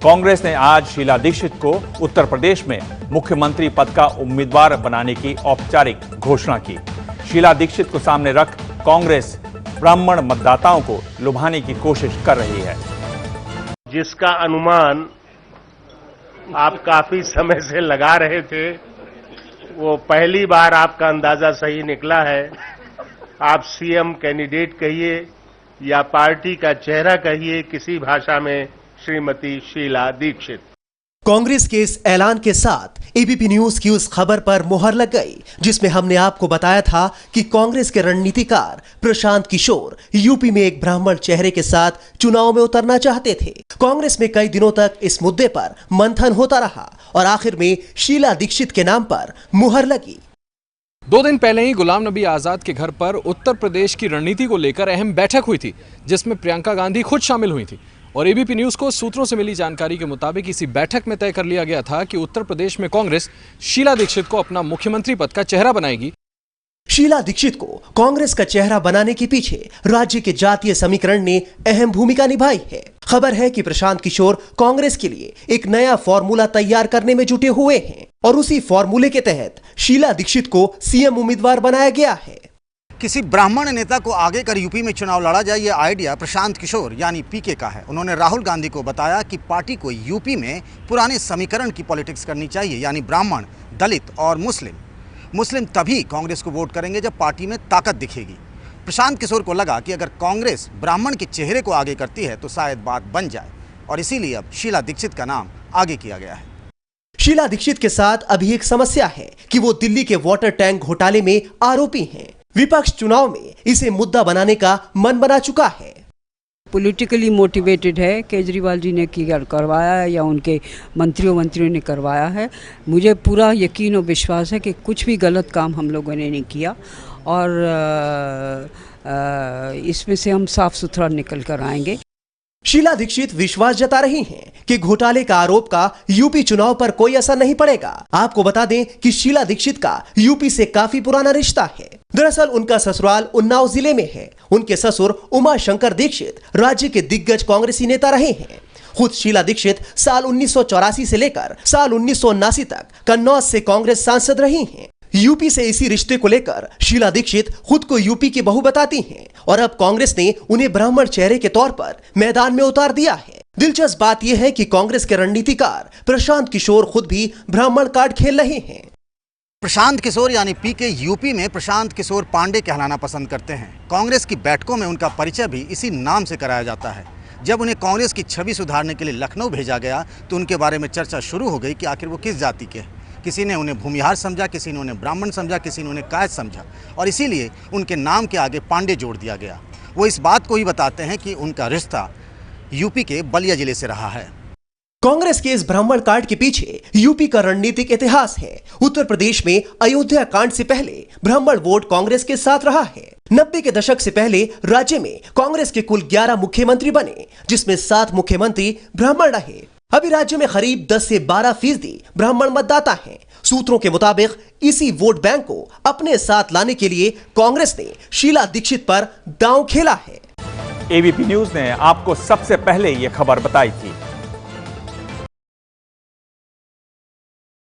कांग्रेस ने आज शीला दीक्षित को उत्तर प्रदेश में मुख्यमंत्री पद का उम्मीदवार बनाने की औपचारिक घोषणा की। शीला दीक्षित को सामने रख कांग्रेस ब्राह्मण मतदाताओं को लुभाने की कोशिश कर रही है। जिसका अनुमान आप काफी समय से लगा रहे थे, वो पहली बार आपका अंदाजा सही निकला है। आप सीएम कैंडिडेट कहिए या पार्टी का चेहरा कहिए, किसी भाषा में श्रीमती शीला दीक्षित। कांग्रेस के इस ऐलान के साथ एबीपी न्यूज की उस खबर पर मुहर लग गई जिसमें हमने आपको बताया था कि कांग्रेस के रणनीतिकार प्रशांत किशोर यूपी में एक ब्राह्मण चेहरे के साथ चुनाव में उतरना चाहते थे। कांग्रेस में कई दिनों तक इस मुद्दे पर मंथन होता रहा और आखिर में शीला दीक्षित के नाम पर मुहर लगी। 2 दिन पहले ही गुलाम नबी आजाद के घर पर उत्तर प्रदेश की रणनीति को लेकर अहम बैठक हुई थी, जिसमें प्रियंका गांधी खुद शामिल हुई थी। और एबीपी न्यूज को सूत्रों से मिली जानकारी के मुताबिक इसी बैठक में तय कर लिया गया था कि उत्तर प्रदेश में कांग्रेस शीला दीक्षित को अपना मुख्यमंत्री पद का चेहरा बनाएगी। शीला दीक्षित को कांग्रेस का चेहरा बनाने के पीछे राज्य के जातीय समीकरण ने अहम भूमिका निभाई है। खबर है कि प्रशांत किशोर कांग्रेस के लिए एक नया फॉर्मूला तैयार करने में जुटे हुए हैं और उसी फॉर्मूले के तहत शीला दीक्षित को सीएम उम्मीदवार बनाया गया है। किसी ब्राह्मण नेता को आगे कर यूपी में चुनाव लड़ा जाए, ये आइडिया प्रशांत किशोर यानी पीके का है। उन्होंने राहुल गांधी को बताया कि पार्टी को यूपी में पुराने समीकरण की पॉलिटिक्स करनी चाहिए, यानी ब्राह्मण, दलित और मुस्लिम तभी कांग्रेस को वोट करेंगे जब पार्टी में ताकत दिखेगी। प्रशांत किशोर को लगा कि अगर कांग्रेस ब्राह्मण के चेहरे को आगे करती है तो शायद बात बन जाए और इसीलिए अब शीला दीक्षित का नाम आगे किया गया है। शीला दीक्षित के साथ अभी एक समस्या है कि वो दिल्ली के वाटर टैंक घोटाले में आरोपी हैं। विपक्ष चुनाव में इसे मुद्दा बनाने का मन बना चुका है। पॉलिटिकली मोटिवेटेड है, केजरीवाल जी ने करवाया है या उनके मंत्रियों ने करवाया है। मुझे पूरा यकीन और विश्वास है कि कुछ भी गलत काम हम लोगों ने नहीं किया और इसमें से हम साफ सुथरा निकल कर आएंगे। शीला दीक्षित विश्वास जता रही हैं कि घोटाले का आरोप का यूपी चुनाव पर कोई असर नहीं पड़ेगा। आपको बता दें कि शीला दीक्षित का यूपी से काफी पुराना रिश्ता है। दरअसल उनका ससुराल उन्नाव जिले में है। उनके ससुर उमा शंकर दीक्षित राज्य के दिग्गज कांग्रेसी नेता रहे हैं। खुद शीला दीक्षित साल 1984 से लेकर साल 1979 तक कन्नौज से कांग्रेस सांसद रही हैं। यूपी से इसी रिश्ते को लेकर शीला दीक्षित खुद को यूपी की बहू बताती हैं और अब कांग्रेस ने उन्हें ब्राह्मण चेहरे के तौर पर मैदान में उतार दिया है। दिलचस्प बात यह है कि कांग्रेस के रणनीतिकार प्रशांत किशोर खुद भी ब्राह्मण कार्ड खेल रहे हैं। प्रशांत किशोर यानी पीके यूपी में प्रशांत किशोर पांडे कहलाना पसंद करते हैं। कांग्रेस की बैठकों में उनका परिचय भी इसी नाम से कराया जाता है। जब उन्हें कांग्रेस की छवि सुधारने के लिए लखनऊ भेजा गया तो उनके बारे में चर्चा शुरू हो गई कि आखिर वो किस जाति के हैं। किसी ने उन्हें भूमिहार समझा, किसी ने उन्हें ब्राह्मण समझा, किसी ने उन्हें कायस्थ समझा और इसीलिए उनके नाम के आगे पांडे जोड़ दिया गया। वो इस बात को ही बताते हैं कि उनका रिश्ता यूपी के बलिया जिले से रहा है। कांग्रेस के इस ब्राह्मण कार्ड के पीछे यूपी का रणनीतिक इतिहास है। उत्तर प्रदेश में अयोध्या कांड से पहले ब्राह्मण वोट कांग्रेस के साथ रहा है। 90 के दशक से पहले राज्य में कांग्रेस के कुल 11 मुख्यमंत्री बने, जिसमें 7 मुख्यमंत्री ब्राह्मण रहे। अभी राज्य में करीब 10 से 12% ब्राह्मण मतदाता हैं। सूत्रों के मुताबिक इसी वोट बैंक को अपने साथ लाने के लिए कांग्रेस ने शीला दीक्षित पर दांव खेला है। एबीपी न्यूज ने आपको सबसे पहले यह खबर बताई थी।